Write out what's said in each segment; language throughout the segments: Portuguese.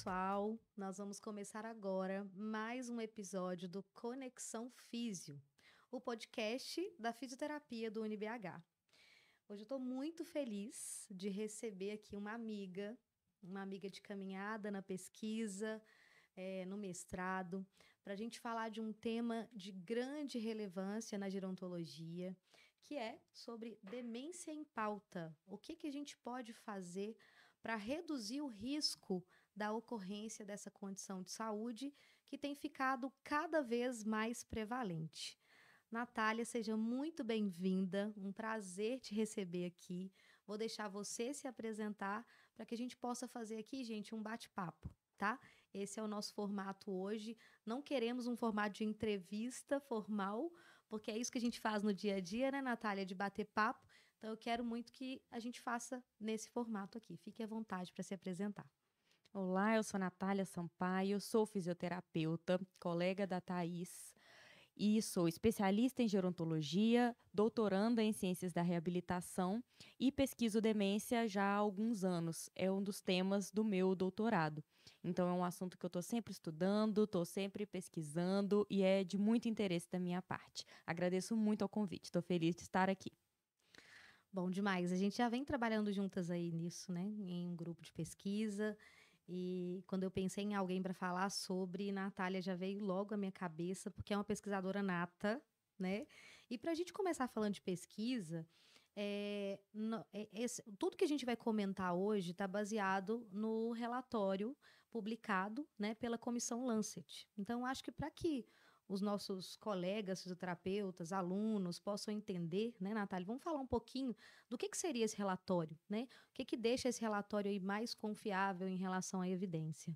pessoal! Nós vamos começar agora mais um episódio do Conexão Físio, o podcast da fisioterapia do UniBH. Hoje eu estou muito feliz de receber aqui uma amiga de caminhada na pesquisa, no mestrado, para a gente falar de um tema de grande relevância na gerontologia, que é sobre demência em pauta. O que a gente pode fazer para reduzir o risco da ocorrência dessa condição de saúde que tem ficado cada vez mais prevalente. Natália, seja muito bem-vinda, um prazer te receber aqui. Vou deixar você se apresentar para que a gente possa fazer aqui, gente, um bate-papo, tá? Esse é o nosso formato hoje. Não queremos um formato de entrevista formal, porque é isso que a gente faz no dia a dia, né, Natália, de bater papo. Então, eu quero muito que a gente faça nesse formato aqui. Fique à vontade para se apresentar. Olá, eu sou Natália Sampaio, sou fisioterapeuta, colega da Thaís e sou especialista em gerontologia, doutoranda em ciências da reabilitação e pesquiso demência já há alguns anos. É um dos temas do meu doutorado. Então, é um assunto que eu estou sempre estudando, estou sempre pesquisando e é de muito interesse da minha parte. Agradeço muito ao convite, estou feliz de estar aqui. Bom demais. A gente já vem trabalhando juntas aí nisso, né? Em um grupo de pesquisa. E quando eu pensei em alguém para falar sobre, Natália já veio logo à minha cabeça, porque é uma pesquisadora nata, né? E para a gente começar falando de pesquisa, tudo que a gente vai comentar hoje está baseado no relatório publicado, né, pela Comissão Lancet. Então, acho que para que os nossos colegas fisioterapeutas, alunos possam entender, né, Natália? Vamos falar um pouquinho do que seria esse relatório, né? O que deixa esse relatório aí mais confiável em relação à evidência?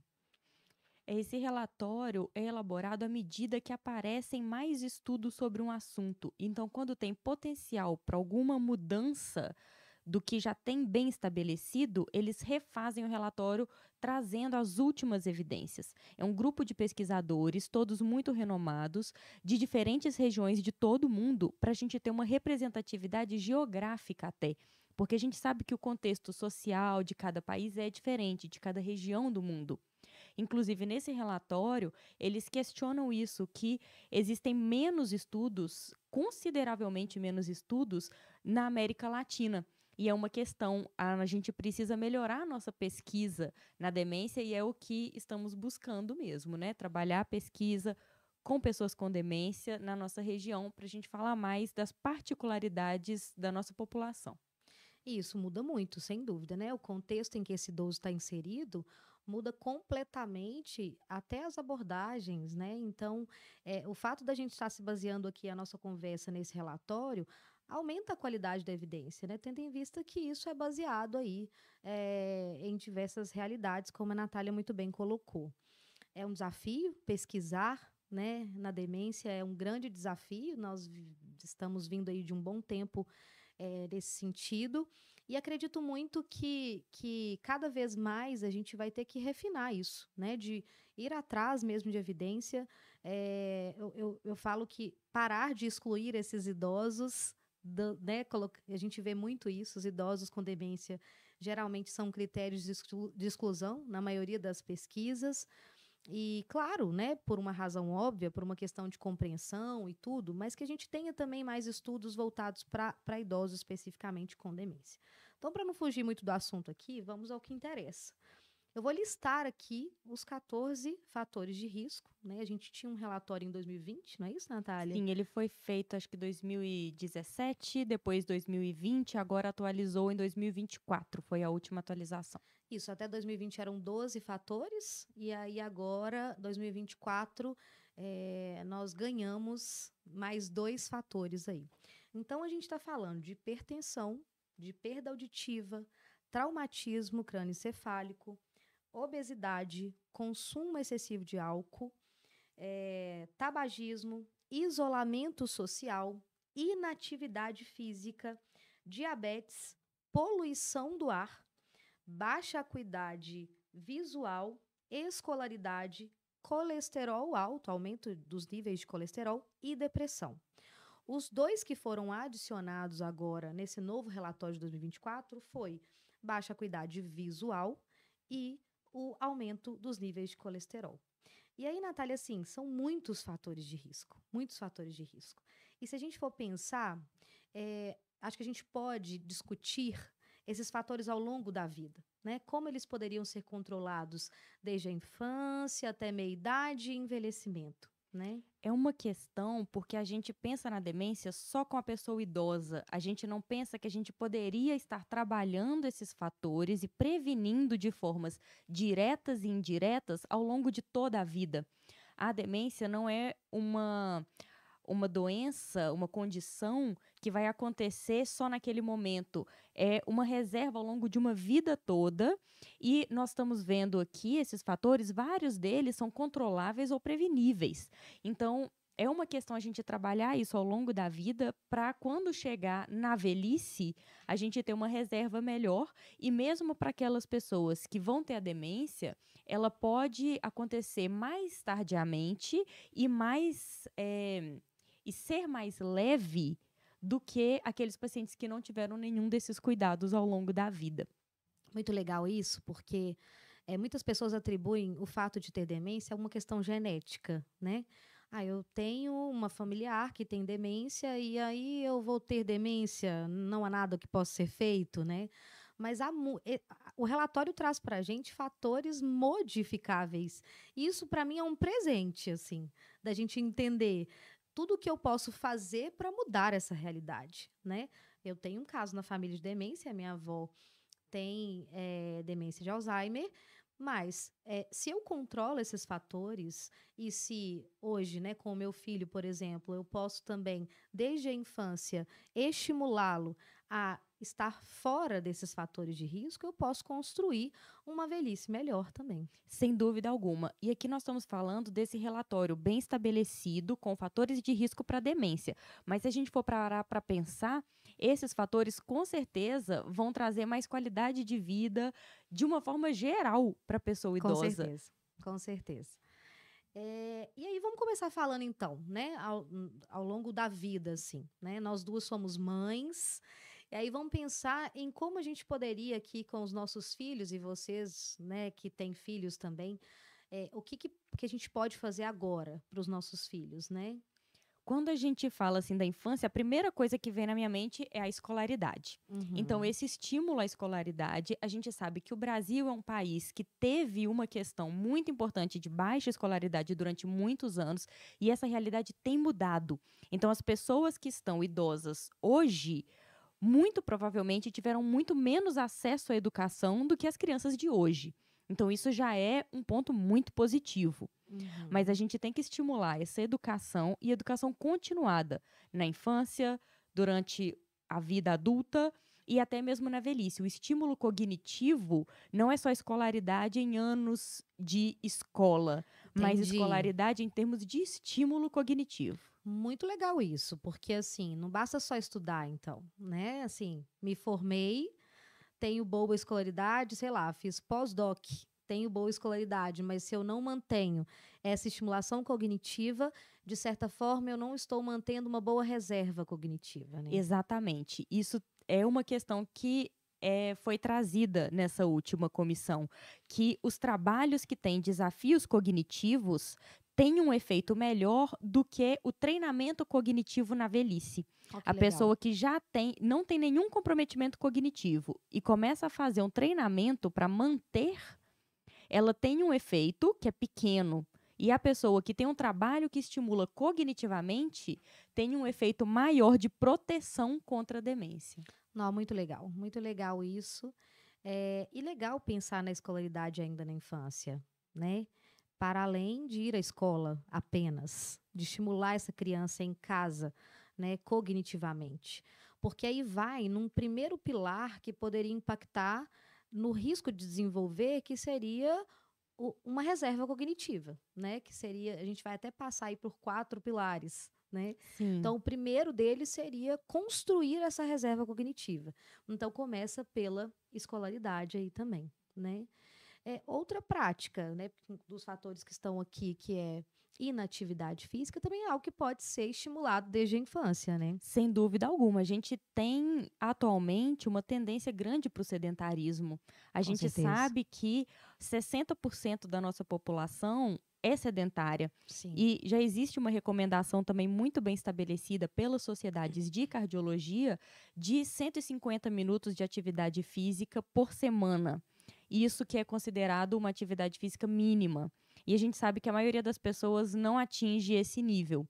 Esse relatório é elaborado à medida que aparecem mais estudos sobre um assunto. Então, quando tem potencial para alguma mudança do que já tem bem estabelecido, eles refazem o relatório trazendo as últimas evidências. É um grupo de pesquisadores, todos muito renomados, de diferentes regiões de todo o mundo, para a gente ter uma representatividade geográfica até. Porque a gente sabe que o contexto social de cada país é diferente, de cada região do mundo. Inclusive, nesse relatório, eles questionam isso, que existem menos estudos, consideravelmente menos estudos, na América Latina. E é uma questão, a gente precisa melhorar a nossa pesquisa na demência e é o que estamos buscando mesmo, né? Trabalhar a pesquisa com pessoas com demência na nossa região para a gente falar mais das particularidades da nossa população. E isso muda muito, sem dúvida, né? O contexto em que esse idoso está inserido muda completamente até as abordagens, né? Então, o fato da gente estar se baseando aqui a nossa conversa nesse relatório aumenta a qualidade da evidência, né? Tendo em vista que isso é baseado aí em diversas realidades, como a Natália muito bem colocou. É um desafio pesquisar, né, na demência, é um grande desafio. Nós estamos vindo aí de um bom tempo nesse sentido. E acredito muito que cada vez mais a gente vai ter que refinar isso, né? De ir atrás mesmo de evidência. Eu falo que parar de excluir esses idosos, né? A gente vê muito isso, os idosos com demência geralmente são critérios de exclusão na maioria das pesquisas. E, claro, né, por uma razão óbvia, por uma questão de compreensão e tudo, mas que a gente tenha também mais estudos voltados para idosos especificamente com demência. Então, para não fugir muito do assunto aqui, vamos ao que interessa. Eu vou listar aqui os 14 fatores de risco, né? A gente tinha um relatório em 2020, não é isso, Natália? Sim, ele foi feito acho que 2017, depois 2020, agora atualizou em 2024, foi a última atualização. Isso, até 2020 eram 12 fatores, e aí agora, 2024, nós ganhamos mais 2 fatores aí. Então, a gente está falando de hipertensão, de perda auditiva, traumatismo crânioencefálico, obesidade, consumo excessivo de álcool, tabagismo, isolamento social, inatividade física, diabetes, poluição do ar, baixa acuidade visual, escolaridade, colesterol alto, aumento dos níveis de colesterol e depressão. Os 2 que foram adicionados agora nesse novo relatório de 2024 foi baixa acuidade visual e o aumento dos níveis de colesterol. E aí, Natália, assim, são muitos fatores de risco, muitos fatores de risco. E se a gente for pensar, acho que a gente pode discutir esses fatores ao longo da vida, né? Como eles poderiam ser controlados desde a infância até meia-idade e envelhecimento, né? É uma questão porque a gente pensa na demência só com a pessoa idosa. A gente não pensa que a gente poderia estar trabalhando esses fatores e prevenindo de formas diretas e indiretas ao longo de toda a vida. A demência não é uma doença, uma condição que vai acontecer só naquele momento. É uma reserva ao longo de uma vida toda e nós estamos vendo aqui esses fatores, vários deles são controláveis ou preveníveis. Então, é uma questão a gente trabalhar isso ao longo da vida para quando chegar na velhice, a gente ter uma reserva melhor e mesmo para aquelas pessoas que vão ter a demência, ela pode acontecer mais tardiamente e e ser mais leve do que aqueles pacientes que não tiveram nenhum desses cuidados ao longo da vida. Muito legal isso, porque muitas pessoas atribuem o fato de ter demência a uma questão genética, né? Ah, eu tenho uma familiar que tem demência e aí eu vou ter demência, não há nada que possa ser feito, né? Mas o relatório traz para a gente fatores modificáveis. E isso, para mim, é um presente, assim, da gente entender tudo o que eu posso fazer para mudar essa realidade, né? Eu tenho um caso na família de demência, a minha avó tem demência de Alzheimer, mas se eu controlo esses fatores e se hoje, né, com o meu filho, por exemplo, eu posso também, desde a infância, estimulá-lo a estar fora desses fatores de risco, eu posso construir uma velhice melhor também. Sem dúvida alguma. E aqui nós estamos falando desse relatório bem estabelecido com fatores de risco para demência. Mas se a gente for parar para pensar, esses fatores com certeza vão trazer mais qualidade de vida de uma forma geral para a pessoa Com idosa. certeza, com certeza. E aí vamos começar falando então, né, ao longo da vida, assim, né? Nós duas somos mães, e aí vamos pensar em como a gente poderia aqui com os nossos filhos e vocês, né, que têm filhos também, o que a gente pode fazer agora para os nossos filhos, né? Quando a gente fala assim da infância, a primeira coisa que vem na minha mente é a escolaridade. Então, Uhum. esse estímulo à escolaridade, a gente sabe que o Brasil é um país que teve uma questão muito importante de baixa escolaridade durante muitos anos e essa realidade tem mudado. Então, as pessoas que estão idosas hoje, muito provavelmente tiveram muito menos acesso à educação do que as crianças de hoje. Então, isso já é um ponto muito positivo. Mas a Uhum. gente tem que estimular essa educação e educação continuada na infância, durante a vida adulta e até mesmo na velhice. O estímulo cognitivo não é só escolaridade em anos de escola, mas Entendi. escolaridade em termos de estímulo cognitivo. Muito legal isso, porque assim, não basta só estudar, então, né? Assim, me formei, tenho boa escolaridade, sei lá, fiz pós-doc, tenho boa escolaridade, mas se eu não mantenho essa estimulação cognitiva, de certa forma, eu não estou mantendo uma boa reserva cognitiva, né? Exatamente. Isso é uma questão que foi trazida nessa última comissão, que os trabalhos que têm desafios cognitivos têm um efeito melhor do que o treinamento cognitivo na velhice. Ó, que A legal. pessoa que não tem nenhum comprometimento cognitivo e começa a fazer um treinamento para manter, ela tem um efeito que é pequeno. E a pessoa que tem um trabalho que estimula cognitivamente tem um efeito maior de proteção contra a demência. Não, muito legal isso. E legal pensar na escolaridade ainda na infância, né? Para além de ir à escola apenas, de estimular essa criança em casa, né, cognitivamente. Porque aí vai num primeiro pilar que poderia impactar no risco de desenvolver, que seria uma reserva cognitiva, né? Que seria, a gente vai até passar aí por 4 pilares, né? Sim. Então, o primeiro deles seria construir essa reserva cognitiva. Então, começa pela escolaridade aí também, né? Outra prática, né, dos fatores que estão aqui, que é inatividade física, também é algo que pode ser estimulado desde a infância, né? Sem dúvida alguma. A gente tem atualmente uma tendência grande para o sedentarismo. A Com gente certeza. sabe que 60% da nossa população é sedentária. Sim. E já existe uma recomendação também muito bem estabelecida pelas sociedades de cardiologia de 150 minutos de atividade física por semana. Isso que é considerado uma atividade física mínima. E a gente sabe que a maioria das pessoas não atinge esse nível.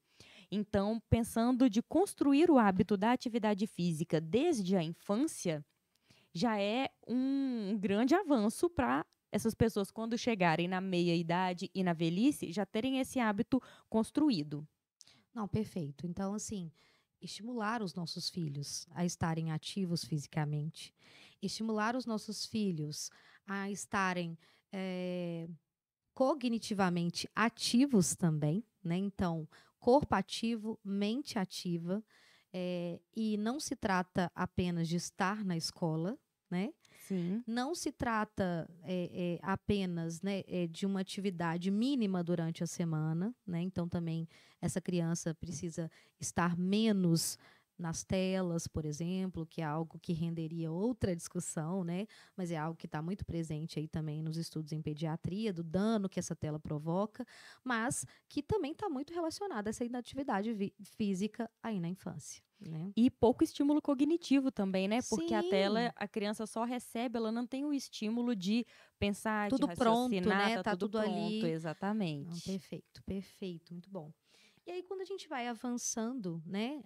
Então, pensando de construir o hábito da atividade física desde a infância, já é um grande avanço para essas pessoas, quando chegarem na meia-idade e na velhice, já terem esse hábito construído. Não, perfeito. Então, assim, estimular os nossos filhos a estarem ativos fisicamente, estimular os nossos filhos a estarem eh, cognitivamente ativos também, né? Então, corpo ativo, mente ativa, e não se trata apenas de estar na escola, né? Sim, Não se trata apenas, né, de uma atividade mínima durante a semana, né? Então também essa criança precisa estar menos nas telas, por exemplo, que é algo que renderia outra discussão, né? Mas é algo que está muito presente aí também nos estudos em pediatria, do dano que essa tela provoca, mas que também está muito relacionada a essa inatividade física aí na infância, né? e pouco estímulo cognitivo também, né? Porque a tela, Sim, a criança só recebe, ela não tem o estímulo de pensar, de tudo pronto, raciocinar, né? tá Tá tudo tudo pronto, ali. Não, exatamente. perfeito, perfeito, muito bom. E aí, quando a gente vai avançando, né,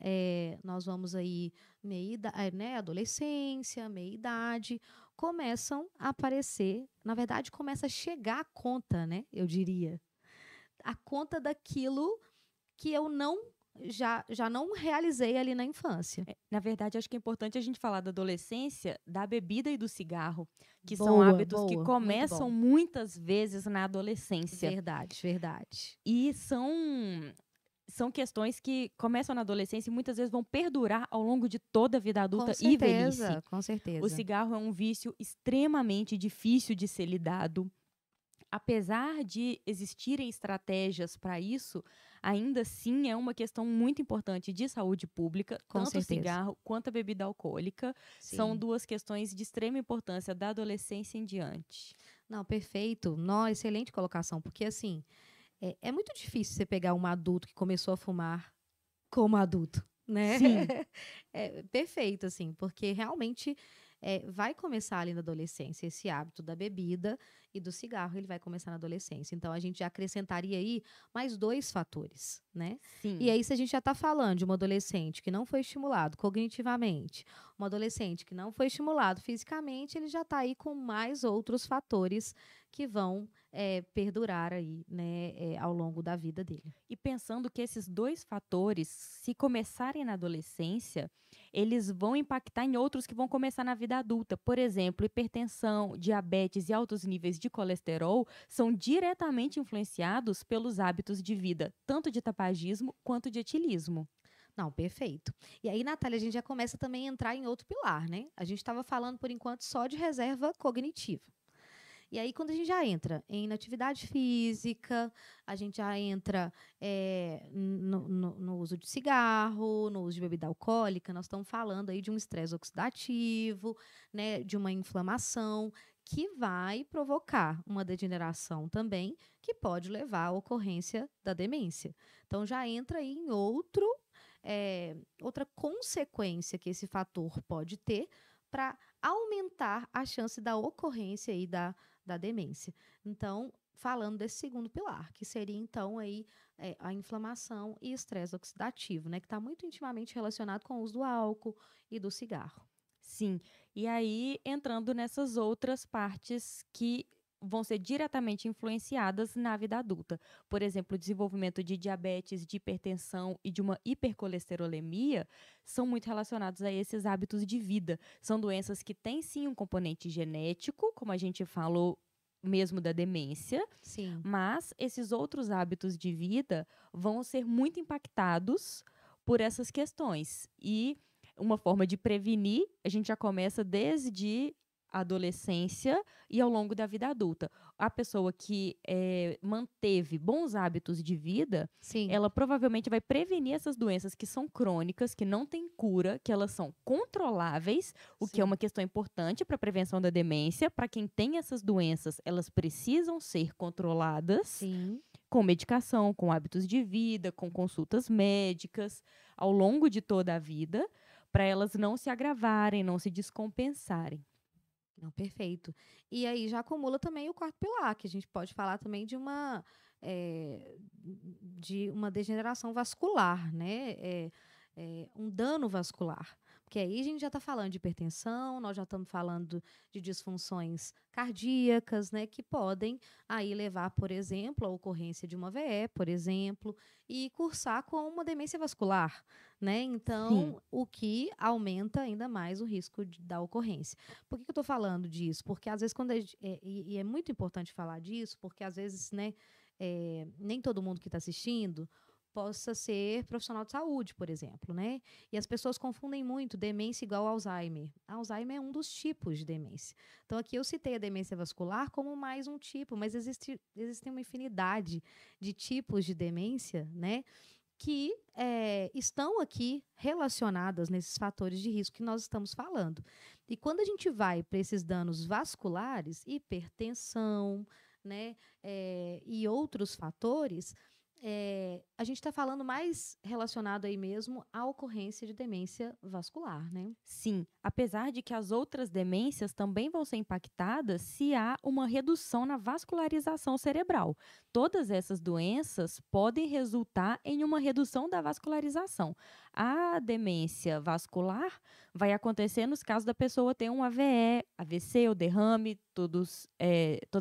nós vamos aí, né, adolescência, meia-idade, começam a aparecer, na verdade, começa a chegar a conta, né, eu diria, a conta daquilo que eu já não realizei ali na infância. Na verdade, acho que é importante a gente falar da adolescência, da bebida e do cigarro, que são Boa, hábitos que boa, muito começam bom. muitas vezes na adolescência. Verdade, verdade. E são questões que começam na adolescência e muitas vezes vão perdurar ao longo de toda a vida Com adulta e velhice. certeza, com O certeza. cigarro é um vício extremamente difícil de ser lidado. Apesar de existirem estratégias para isso, ainda assim é uma questão muito importante de saúde pública, Com tanto o certeza. cigarro quanto a bebida alcoólica. São Sim. duas questões de extrema importância da adolescência em diante. Não, perfeito. Não, excelente colocação, porque assim, é muito difícil você pegar um adulto que começou a fumar como adulto, né? Sim, É perfeito, assim, porque realmente vai começar ali na adolescência esse hábito da bebida e do cigarro, ele vai começar na adolescência. Então, a gente já acrescentaria aí mais dois fatores, né? E sim. aí, se a gente já está falando de um adolescente que não foi estimulado cognitivamente, um adolescente que não foi estimulado fisicamente, ele já está aí com mais outros fatores que vão perdurar aí, né, ao longo da vida dele. E pensando que esses dois fatores, se começarem na adolescência, eles vão impactar em outros que vão começar na vida adulta. Por exemplo, hipertensão, diabetes e altos níveis de colesterol são diretamente influenciados pelos hábitos de vida, tanto de tabagismo quanto de etilismo. Não, perfeito. E aí, Natália, a gente já começa também a entrar em outro pilar, né? A gente estava falando, por enquanto, só de reserva cognitiva. E aí, quando a gente já entra em atividade física, a gente já entra no uso de cigarro, no uso de bebida alcoólica, nós estamos falando aí de um estresse oxidativo, né, de uma inflamação que vai provocar uma degeneração também, que pode levar à ocorrência da demência. Então, já entra aí em outra consequência que esse fator pode ter para aumentar a chance da ocorrência aí da demência. Então, falando desse segundo pilar, que seria então aí a inflamação e estresse oxidativo, né, que está muito intimamente relacionado com o uso do álcool e do cigarro. Sim, e aí entrando nessas outras partes que vão ser diretamente influenciadas na vida adulta. Por exemplo, o desenvolvimento de diabetes, de hipertensão e de uma hipercolesterolemia são muito relacionados a esses hábitos de vida. São doenças que têm sim um componente genético, como a gente falou mesmo da demência, Sim, mas esses outros hábitos de vida vão ser muito impactados por essas questões. E uma forma de prevenir, a gente já começa desde adolescência e ao longo da vida adulta. A pessoa que manteve bons hábitos de vida, Sim, ela provavelmente vai prevenir essas doenças que são crônicas, que não têm cura, que elas são controláveis, o que é sim, uma questão importante para a prevenção da demência. Para quem tem essas doenças, elas precisam ser controladas sim. com medicação, com hábitos de vida, com consultas médicas, ao longo de toda a vida, para elas não se agravarem, não se descompensarem. Não, perfeito. E aí já acumula também o quarto pilar, que a gente pode falar também de uma degeneração vascular, né? Um dano vascular. Porque aí a gente já está falando de hipertensão, nós já estamos falando de disfunções cardíacas, né? Que podem aí levar, por exemplo, à ocorrência de uma VE, por exemplo, e cursar com uma demência vascular, né? Sim. Então, o que aumenta ainda mais o risco da ocorrência. Por que eu estou falando disso? Porque às vezes quando e é muito importante falar disso, porque às vezes, né, nem todo mundo que está assistindo possa ser profissional de saúde, por exemplo, né? E as pessoas confundem muito demência igual Alzheimer. Alzheimer é um dos tipos de demência. Então aqui eu citei a demência vascular como mais um tipo, mas existem uma infinidade de tipos de demência, né? Que estão aqui relacionadas nesses fatores de risco que nós estamos falando. E quando a gente vai para esses danos vasculares, hipertensão, né, e outros fatores, a gente está falando mais relacionado aí mesmo à ocorrência de demência vascular, né? Sim, apesar de que as outras demências também vão ser impactadas se há uma redução na vascularização cerebral. Todas essas doenças podem resultar em uma redução da vascularização. A demência vascular vai acontecer nos casos da pessoa ter um AVE, AVC ou derrame, todas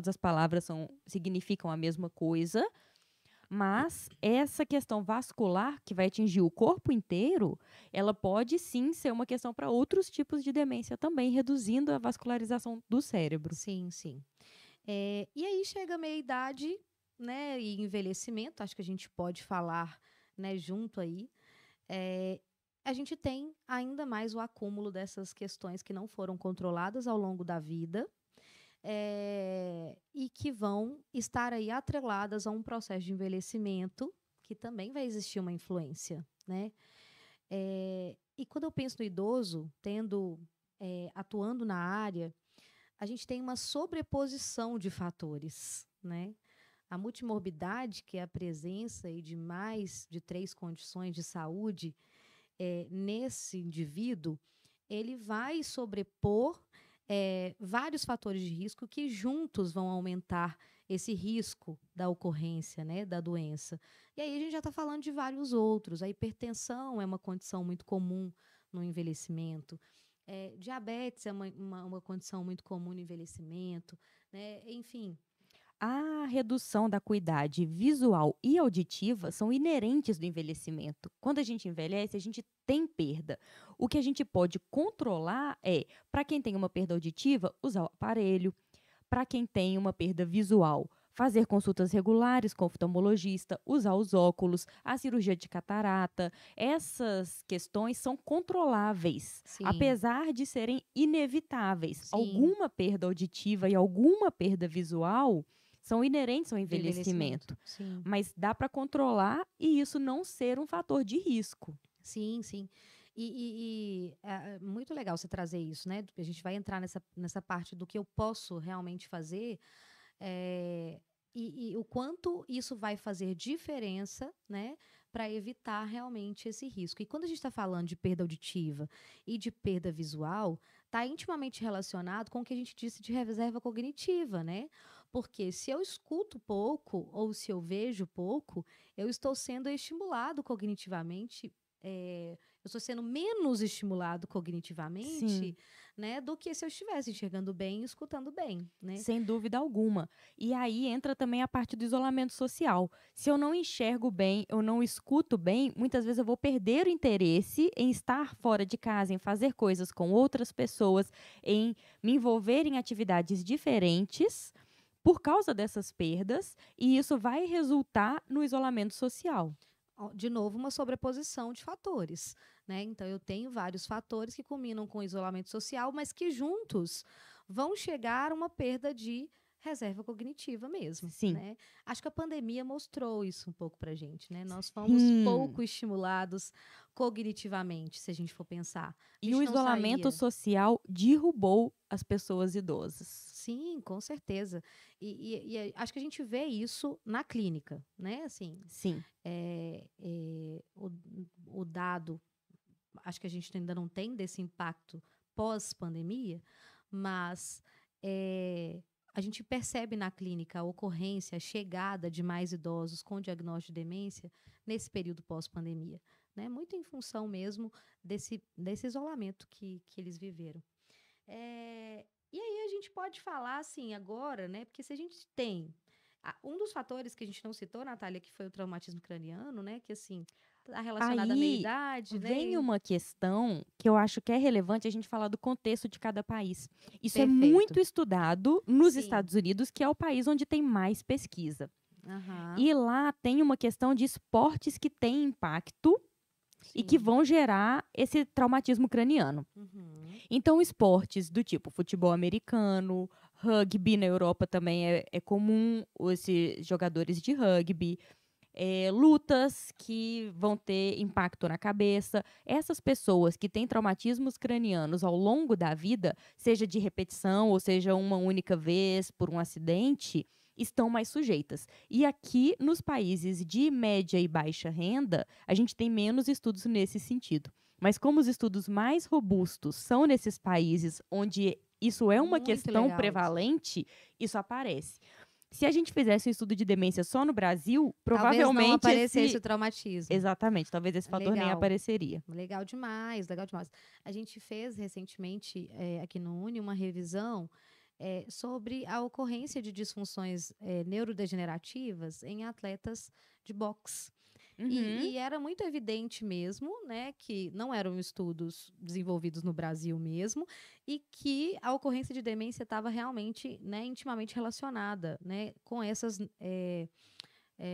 as palavras significam a mesma coisa. Mas essa questão vascular, que vai atingir o corpo inteiro, ela pode sim ser uma questão para outros tipos de demência também, reduzindo a vascularização do cérebro. Sim, sim. E aí chega a meia-idade, né, e envelhecimento, acho que a gente pode falar, né, junto aí. A gente tem ainda mais o acúmulo dessas questões que não foram controladas ao longo da vida, e que vão estar aí atreladas a um processo de envelhecimento, que também vai existir uma influência, né? E quando eu penso no idoso, atuando na área, a gente tem uma sobreposição de fatores, né? A multimorbidade, que é a presença aí de mais de 3 condições de saúde, nesse indivíduo, ele vai sobrepor vários fatores de risco que juntos vão aumentar esse risco da ocorrência, né, da doença. E aí a gente já está falando de vários outros. A hipertensão é uma condição muito comum no envelhecimento. Diabetes é uma condição muito comum no envelhecimento, né? Enfim. A redução da acuidade visual e auditiva são inerentes do envelhecimento. Quando a gente envelhece, a gente tem perda. O que a gente pode controlar é, para quem tem uma perda auditiva, usar o aparelho. Para quem tem uma perda visual, fazer consultas regulares com oftalmologista, usar os óculos, a cirurgia de catarata. Essas questões são controláveis, Sim, apesar de serem inevitáveis. sim, Alguma perda auditiva e alguma perda visual são inerentes ao do envelhecimento. envelhecimento, Sim, mas dá para controlar e isso não ser um fator de risco. sim, sim. É muito legal você trazer isso, né? A gente vai entrar nessa parte do que eu posso realmente fazer, e o quanto isso vai fazer diferença, né, para evitar realmente esse risco. E quando a gente está falando de perda auditiva e de perda visual, está intimamente relacionado com o que a gente disse de reserva cognitiva, né? Porque se eu escuto pouco ou se eu vejo pouco, eu estou sendo estimulado cognitivamente. Eu estou sendo menos estimulado cognitivamente, Sim. né, do que se eu estivesse enxergando bem e escutando bem, né? Sem dúvida alguma. E aí entra também a parte do isolamento social. Se eu não enxergo bem, eu não escuto bem, muitas vezes eu vou perder o interesse em estar fora de casa, em fazer coisas com outras pessoas, em me envolver em atividades diferentes por causa dessas perdas, e isso vai resultar no isolamento social. De novo, uma sobreposição de fatores, né? Então, eu tenho vários fatores que culminam com o isolamento social, mas que juntos vão chegar a uma perda de reserva cognitiva mesmo, Sim. né? Acho que a pandemia mostrou isso um pouco pra gente, né? Nós fomos Sim. pouco estimulados cognitivamente, se a gente for pensar. A E o gente não isolamento saía. social derrubou as pessoas idosas. Sim, com certeza. Acho que a gente vê isso na clínica, né? Assim, Sim. o dado, acho que a gente ainda não tem desse impacto pós-pandemia, mas a gente percebe na clínica a ocorrência, a chegada de mais idosos com diagnóstico de demência nesse período pós-pandemia, né? Muito em função mesmo desse isolamento que eles viveram. E aí a gente pode falar assim agora, né? Porque se a gente tem um dos fatores que a gente não citou, Natália, que foi o traumatismo craniano, né? Que assim, está relacionado à Aí meia-idade, vem né? uma questão que eu acho que é relevante a gente falar do contexto de cada país. Isso é Perfeito. muito estudado nos Sim. Estados Unidos, que é o país onde tem mais pesquisa. Aham. E lá tem uma questão de esportes que têm impacto e que Sim. vão gerar esse traumatismo craniano. Uhum. Então, esportes do tipo futebol americano, rugby na Europa também é comum, esses jogadores de rugby, lutas que vão ter impacto na cabeça. Essas pessoas que têm traumatismos cranianos ao longo da vida, seja de repetição ou seja uma única vez por um acidente, estão mais sujeitas. E aqui, nos países de média e baixa renda, a gente tem menos estudos nesse sentido. Mas como os estudos mais robustos são nesses países onde isso é uma Muito questão legal isso. prevalente, isso aparece. Se a gente fizesse um estudo de demência só no Brasil, Talvez não provavelmente aparecesse o traumatismo. Exatamente, talvez esse fator nem Legal. apareceria. Legal demais, legal demais. A gente fez recentemente aqui no Uni uma revisão sobre a ocorrência de disfunções neurodegenerativas em atletas de boxe. Uhum. E era muito evidente mesmo, né, que não eram estudos desenvolvidos no Brasil mesmo, e que a ocorrência de demência estava realmente, né, intimamente relacionada, né, com essas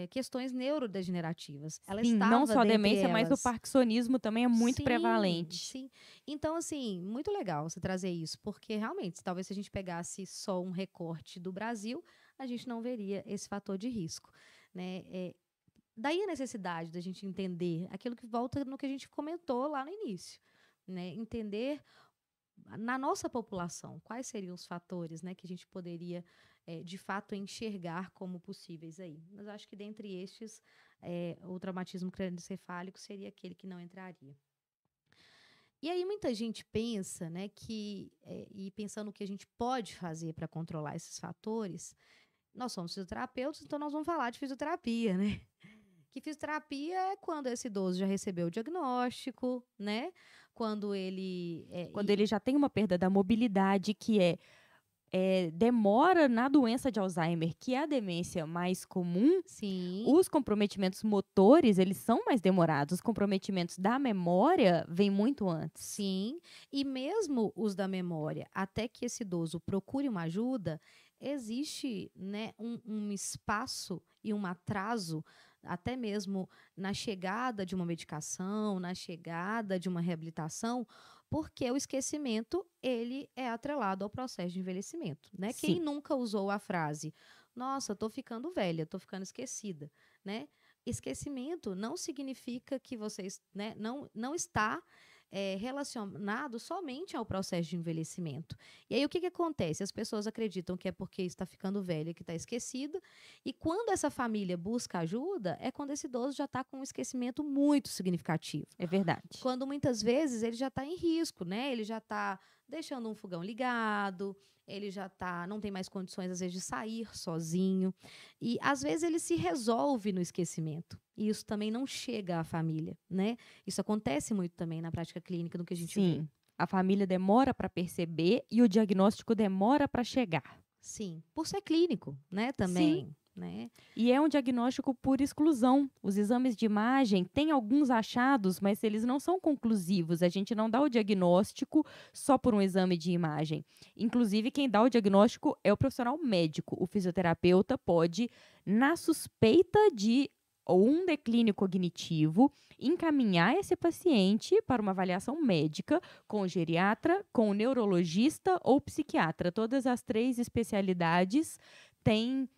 questões neurodegenerativas. Ela Sim, não estava só a dentre demência, mas o elas. parkinsonismo também é muito Sim, prevalente. sim. Então, assim, muito legal você trazer isso, porque realmente, talvez se a gente pegasse só um recorte do Brasil, a gente não veria esse fator de risco, né? Daí a necessidade da gente entender aquilo que volta no que a gente comentou lá no início, né? Entender na nossa população quais seriam os fatores, né, que a gente poderia de fato enxergar como possíveis aí. Mas eu acho que dentre estes o traumatismo crânioencefálico seria aquele que não entraria. E aí muita gente pensa, né, que e pensando o que a gente pode fazer para controlar esses fatores, nós somos fisioterapeutas, então nós vamos falar de fisioterapia, né? Que fisioterapia é quando esse idoso já recebeu o diagnóstico, né? Quando ele. Quando ele já tem uma perda da mobilidade, que demora na doença de Alzheimer, que é a demência mais comum, Sim, os comprometimentos motores, eles são mais demorados. Os comprometimentos da memória vêm muito antes. sim. E mesmo os da memória, até que esse idoso procure uma ajuda, existe, né, um espaço e um atraso, até mesmo na chegada de uma medicação, na chegada de uma reabilitação, porque o esquecimento ele é atrelado ao processo de envelhecimento, né? Quem Sim. nunca usou a frase, nossa, tô ficando velha, tô ficando esquecida, né? Esquecimento não significa que você, né, não está relacionado somente ao processo de envelhecimento. E aí o que acontece? As pessoas acreditam que é porque está ficando velha, que está esquecida, e quando essa família busca ajuda, é quando esse idoso já está com um esquecimento muito significativo. É verdade. Quando muitas vezes ele já está em risco, né? Ele já está deixando um fogão ligado, ele já não tem mais condições, às vezes, de sair sozinho. E, às vezes, ele se resolve no esquecimento. E isso também não chega à família, né? Isso acontece muito também na prática clínica, no que a gente vê. Sim. A família demora para perceber e o diagnóstico demora para chegar. Sim. Por ser clínico, né? Também. Sim. Né? E é um diagnóstico por exclusão. Os exames de imagem têm alguns achados, mas eles não são conclusivos. A gente não dá o diagnóstico só por um exame de imagem. Inclusive, quem dá o diagnóstico é o profissional médico. O fisioterapeuta pode, na suspeita de ou um declínio cognitivo, encaminhar esse paciente para uma avaliação médica com o geriatra, com o neurologista ou psiquiatra. Todas as 3 especialidades têm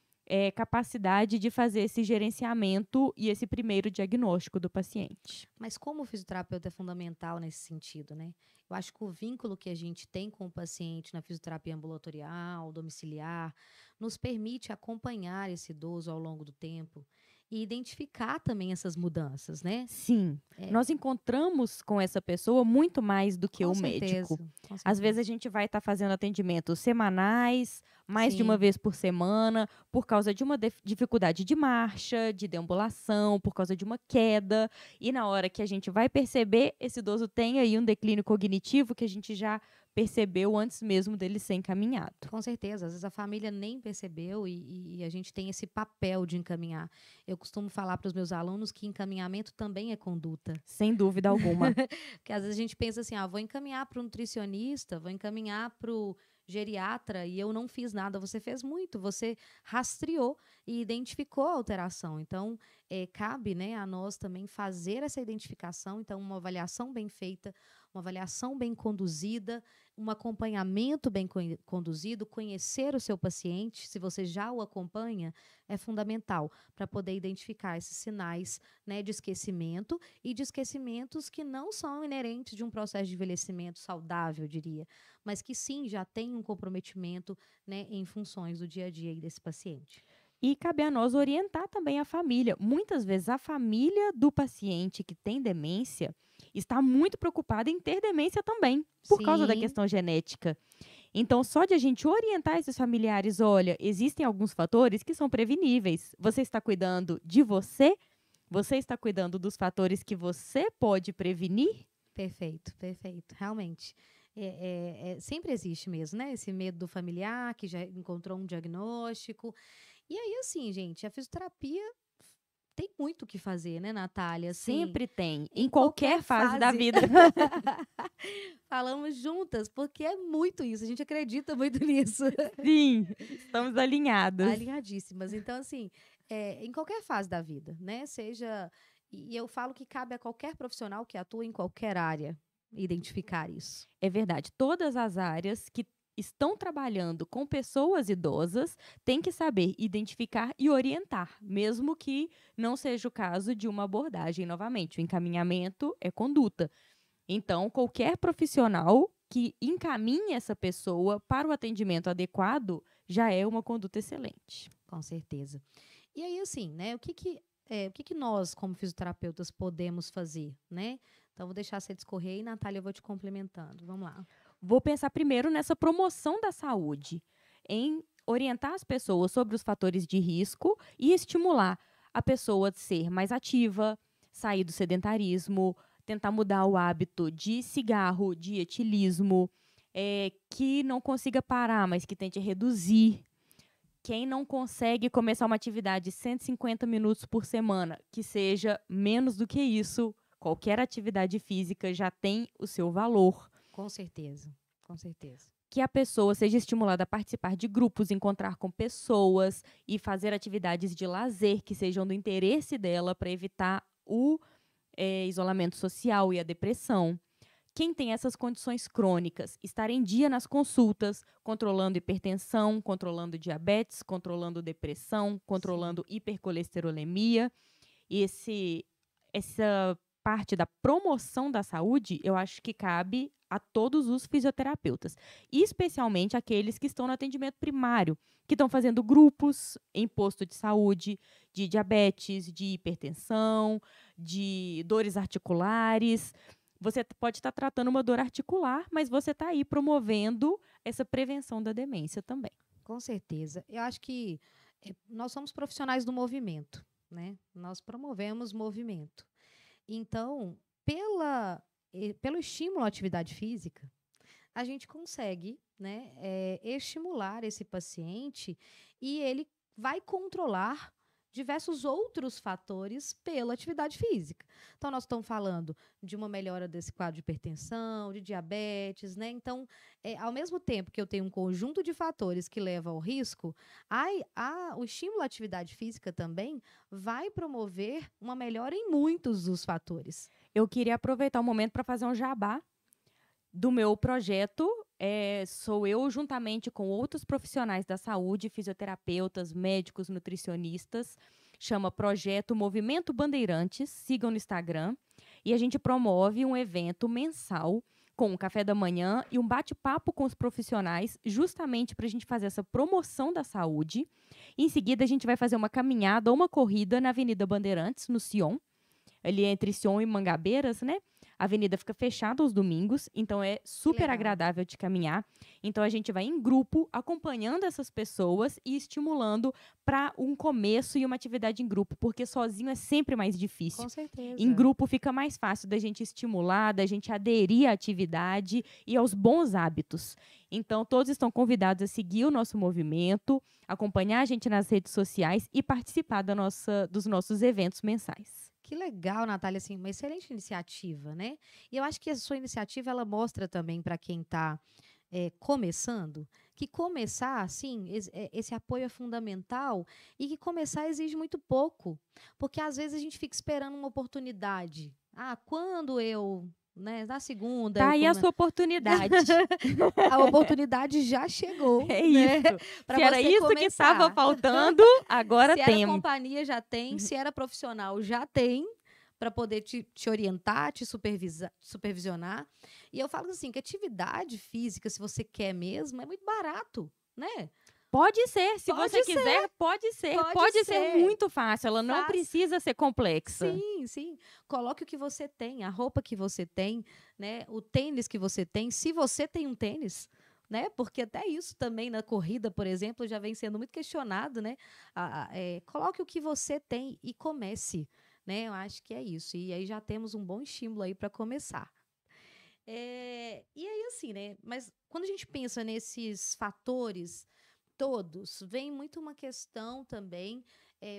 capacidade de fazer esse gerenciamento e esse primeiro diagnóstico do paciente. Mas como o fisioterapeuta é fundamental nesse sentido, né? Eu acho que o vínculo que a gente tem com o paciente na fisioterapia ambulatorial, domiciliar, nos permite acompanhar esse idoso ao longo do tempo e identificar também essas mudanças, né? Sim, nós encontramos com essa pessoa muito mais do que Com o certeza, médico. com Às certeza. vezes a gente vai estar fazendo atendimentos semanais, mais de uma Sim. vez por semana, por causa de uma dificuldade de marcha, de deambulação, por causa de uma queda. E na hora que a gente vai perceber, esse idoso tem aí um declínio cognitivo que a gente já percebeu antes mesmo dele ser encaminhado. Com certeza, às vezes a família nem percebeu e a gente tem esse papel de encaminhar. Eu costumo falar para os meus alunos que encaminhamento também é conduta. Sem dúvida alguma. Porque às vezes a gente pensa assim, vou encaminhar para o nutricionista, vou encaminhar para o geriatra e eu não fiz nada. Você fez muito, você rastreou e identificou a alteração. Então, cabe, né, a nós também fazer essa identificação. Então, uma avaliação bem feita, uma avaliação bem conduzida, um acompanhamento bem conduzido, conhecer o seu paciente, se você já o acompanha, é fundamental para poder identificar esses sinais, né, de esquecimento e de esquecimentos que não são inerentes de um processo de envelhecimento saudável, eu diria, mas que sim, já tem um comprometimento, né, em funções do dia a dia aí desse paciente. E cabe a nós orientar também a família. Muitas vezes a família do paciente que tem demência está muito preocupada em ter demência também, por causa da Sim. questão genética. Então, só de a gente orientar esses familiares, olha, existem alguns fatores que são preveníveis. Você está cuidando de você? Você está cuidando dos fatores que você pode prevenir? Perfeito, perfeito, realmente. Sempre existe mesmo, né? Esse medo do familiar que já encontrou um diagnóstico. E aí, assim, gente, a fisioterapia tem muito o que fazer, né, Natália? Assim, Sempre tem, em em qualquer fase da vida. Falamos juntas, porque é muito isso, a gente acredita muito nisso. Sim, estamos alinhadas. Alinhadíssimas. Então, assim, em qualquer fase da vida, né? Seja. E eu falo que cabe a qualquer profissional que atua em qualquer área identificar isso. É verdade. Todas as áreas que estão trabalhando com pessoas idosas têm que saber identificar e orientar, mesmo que não seja o caso de uma abordagem novamente. O encaminhamento é conduta. Então, qualquer profissional que encaminhe essa pessoa para o atendimento adequado já é uma conduta excelente. Com certeza. E aí, assim, né? O que nós, como fisioterapeutas, podemos fazer, né? Então, vou deixar você discorrer e, Natália, eu vou te complementando. Vamos lá. Vou pensar primeiro nessa promoção da saúde, em orientar as pessoas sobre os fatores de risco e estimular a pessoa a ser mais ativa, sair do sedentarismo, tentar mudar o hábito de cigarro, de etilismo, que não consiga parar, mas que tente reduzir. Quem não consegue começar uma atividade de 150 minutos por semana, que seja menos do que isso, qualquer atividade física já tem o seu valor. Com certeza, com certeza. Que a pessoa seja estimulada a participar de grupos, encontrar com pessoas e fazer atividades de lazer que sejam do interesse dela para evitar o isolamento social e a depressão. Quem tem essas condições crônicas, estar em dia nas consultas, controlando hipertensão, controlando diabetes, controlando depressão, controlando hipercolesterolemia. E essa parte da promoção da saúde, eu acho que cabe a todos os fisioterapeutas, e especialmente aqueles que estão no atendimento primário, que estão fazendo grupos em posto de saúde, de diabetes, de hipertensão, de dores articulares. Você pode estar tratando uma dor articular, mas você está aí promovendo essa prevenção da demência também. Com certeza. Eu acho que nós somos profissionais do movimento, né? Nós promovemos movimento. Então, pelo estímulo à atividade física, a gente consegue, né, estimular esse paciente e ele vai controlar diversos outros fatores pela atividade física. Então, nós estamos falando de uma melhora desse quadro de hipertensão, de diabetes, né? Então, ao mesmo tempo que eu tenho um conjunto de fatores que levam ao risco, o estímulo à atividade física também vai promover uma melhora em muitos dos fatores. Eu queria aproveitar o momento para fazer um jabá do meu projeto. Sou eu, juntamente com outros profissionais da saúde, fisioterapeutas, médicos, nutricionistas. Chama Projeto Movimento Bandeirantes. Sigam no Instagram. E a gente promove um evento mensal com um café da manhã e um bate-papo com os profissionais, justamente para a gente fazer essa promoção da saúde. Em seguida, a gente vai fazer uma caminhada ou uma corrida na Avenida Bandeirantes, no Sion, ali entre Sion e Mangabeiras, né? A avenida fica fechada aos domingos, então é super agradável de caminhar. Então a gente vai em grupo, acompanhando essas pessoas e estimulando para um começo e uma atividade em grupo, porque sozinho é sempre mais difícil. Com certeza. Em grupo fica mais fácil da gente estimular, da gente aderir à atividade e aos bons hábitos. Então todos estão convidados a seguir o nosso movimento, acompanhar a gente nas redes sociais e participar dos nossos eventos mensais. Que legal, Natália, assim, uma excelente iniciativa, né? E eu acho que a sua iniciativa, ela mostra também para quem está começando, que começar, assim, esse apoio é fundamental e que começar exige muito pouco, porque às vezes a gente fica esperando uma oportunidade. Quando eu, né, na segunda... Tá aí a sua oportunidade. A oportunidade já chegou. É né? isso. Se era isso começar. que estava faltando, agora tem. Se era companhia, já tem. Se era profissional, já tem. Para poder te orientar, te supervisionar. E eu falo assim, que atividade física, se você quer mesmo, é muito barato, né? Pode ser, se você quiser, pode ser. Pode ser muito fácil, ela não precisa ser complexa. Sim, sim. Coloque o que você tem, a roupa que você tem, né? O tênis que você tem, se você tem um tênis, né? Porque até isso também na corrida, por exemplo, já vem sendo muito questionado, né? Coloque o que você tem e comece, né? Eu acho que é isso. E aí já temos um bom estímulo aí para começar. E aí, assim, né? Mas quando a gente pensa nesses fatores todos, vem muito uma questão também,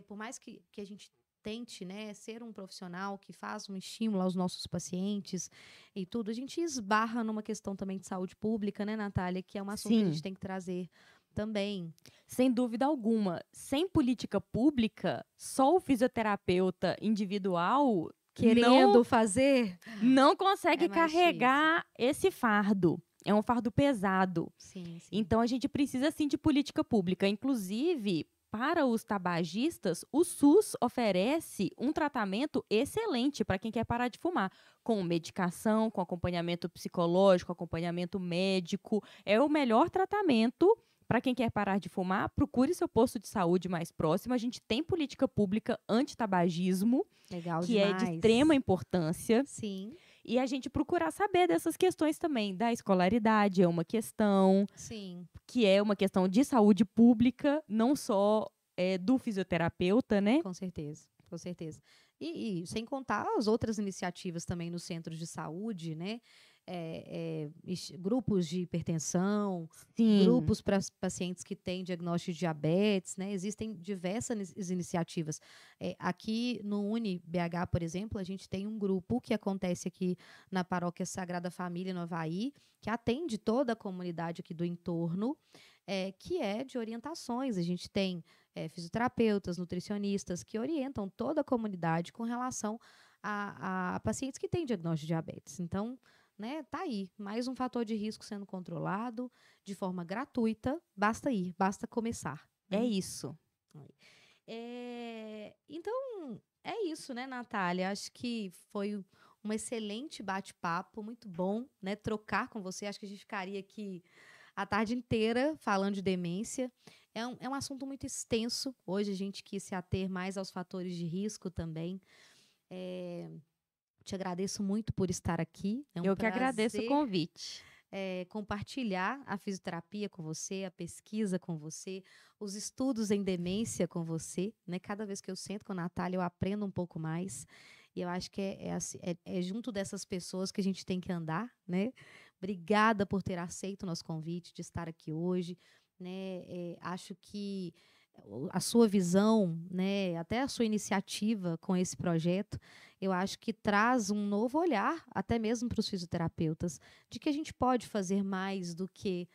por mais que a gente tente, né, ser um profissional que faz um estímulo aos nossos pacientes e tudo, a gente esbarra numa questão também de saúde pública, né, Natália, que é um assunto que a gente tem que trazer também. Sem dúvida alguma. Sem política pública, só o fisioterapeuta individual querendo fazer não consegue carregar esse fardo. É um fardo pesado. Sim. Então, a gente precisa, sim, de política pública. Inclusive, para os tabagistas, o SUS oferece um tratamento excelente para quem quer parar de fumar, com medicação, com acompanhamento psicológico, acompanhamento médico. É o melhor tratamento para quem quer parar de fumar. Procure seu posto de saúde mais próximo. A gente tem política pública anti-tabagismo, que é de extrema importância. Sim. E a gente procurar saber dessas questões também. Da escolaridade é uma questão. Sim. Que é uma questão de saúde pública, não só do fisioterapeuta, né? Com certeza, com certeza. E sem contar as outras iniciativas também nos centros de saúde, né? Grupos de hipertensão, Sim. grupos para pacientes que têm diagnóstico de diabetes, né? Existem diversas iniciativas. Aqui no UniBH, por exemplo, a gente tem um grupo que acontece aqui na Paróquia Sagrada Família, no Havaí, que atende toda a comunidade aqui do entorno, que é de orientações. A gente tem fisioterapeutas, nutricionistas que orientam toda a comunidade com relação a pacientes que têm diagnóstico de diabetes. Então, né, tá aí, mais um fator de risco sendo controlado de forma gratuita. Basta ir, basta começar. Né? É isso. Então, é isso, né, Natália? Acho que foi um excelente bate-papo, muito bom, né, trocar com você. Acho que a gente ficaria aqui a tarde inteira falando de demência. É um assunto muito extenso. Hoje a gente quis se ater mais aos fatores de risco também. Te agradeço muito por estar aqui. É um Eu que agradeço o convite. Compartilhar a fisioterapia com você, a pesquisa com você, os estudos em demência com você. Né? Cada vez que eu sento com a Natália, eu aprendo um pouco mais. E eu acho que é junto dessas pessoas que a gente tem que andar. Né? Obrigada por ter aceito o nosso convite de estar aqui hoje. Né? Acho que a sua visão, né, até a sua iniciativa com esse projeto, eu acho que traz um novo olhar, até mesmo para os fisioterapeutas, de que a gente pode fazer mais do que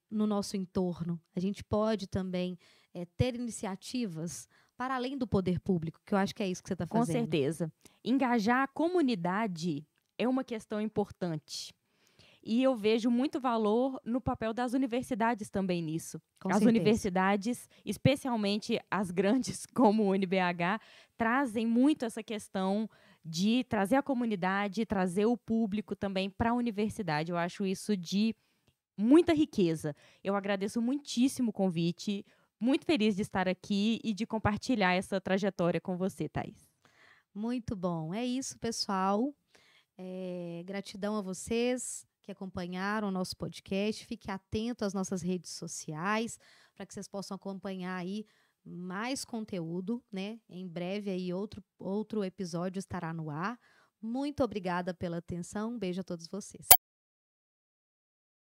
no nosso entorno. A gente pode também ter iniciativas para além do poder público, que eu acho que é isso que você está Com fazendo. certeza. Engajar a comunidade é uma questão importante. E eu vejo muito valor no papel das universidades também nisso. Com As certeza. universidades, especialmente as grandes como o UNBH, trazem muito essa questão de trazer a comunidade, trazer o público também para a universidade. Eu acho isso de muita riqueza. Eu agradeço muitíssimo o convite, muito feliz de estar aqui e de compartilhar essa trajetória com você, Thais. Muito bom. É isso, pessoal. Gratidão a vocês que acompanharam o nosso podcast. Fique atento às nossas redes sociais para que vocês possam acompanhar aí mais conteúdo, né? Em breve aí outro episódio estará no ar. Muito obrigada pela atenção. Um beijo a todos vocês.